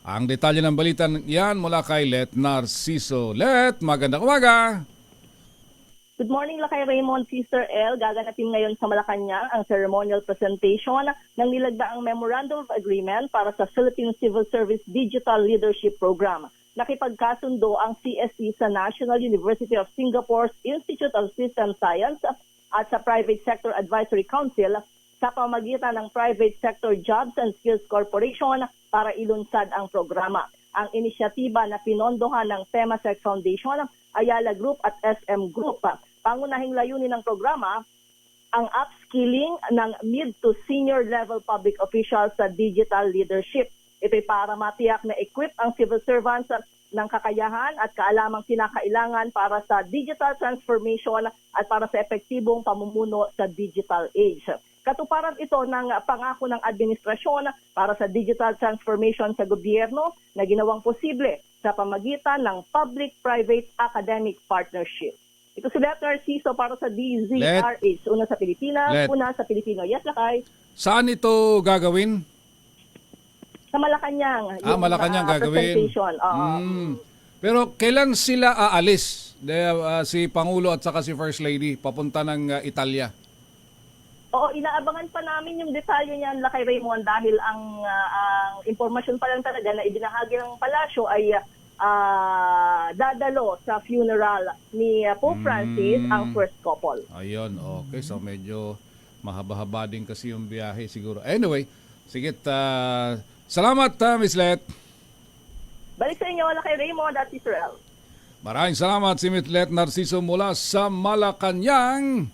Ang detalye ng balita yan mula kay Let Narciso. Let, magandang umaga! Good morning, Lakay Raymond, Sister L. Gaganapin ngayon sa Malacanang ang ceremonial presentation ng nilagdaang Memorandum of Agreement para sa Philippine Civil Service Digital Leadership Program. Nakipagkasundo ang CSE sa National University of Singapore's Institute of System Science at sa Private Sector Advisory Council sa pamagitan ng Private Sector Jobs and Skills Corporation para ilunsad ang programa. Ang inisyatiba na pinondohan ng Temasek Foundation, Ayala Group at SM Group. Pangunahing layunin ng programa ang upskilling ng mid to senior level public officials sa digital leadership. Ito'y para matiyak na equip ang civil servants ng kakayahan at kaalamang kinakailangan para sa digital transformation at para sa epektibong pamumuno sa digital age. Katuparan ito ng pangako ng administrasyon para sa digital transformation sa gobyerno na ginawang posible sa pamagitan ng public-private academic partnership. Ito si Let Narciso para sa DZRH. Una sa Pilipinas, una sa Pilipino. Yes, Lakay. Saan ito gagawin? Sa Malacanang. Malacanang gagawin. Presentation. Pero kailan sila aalis? Si Pangulo at saka si First Lady papunta ng Italia? Oo, inaabangan pa namin yung detalye niyan, Lakay Raymond, dahil ang impormasyon pa lang talaga na ibinahagi ng palasyo ay dadalo sa funeral ni Pope Francis ang first couple. Ayun, okay. So medyo mahaba-haba din kasi yung biyahe siguro. Anyway, sige, salamat Miss Let. Balik sa inyo, Lakay Raymond at Israel. Maraming salamat si Miss Let Narciso mula sa Malacanang.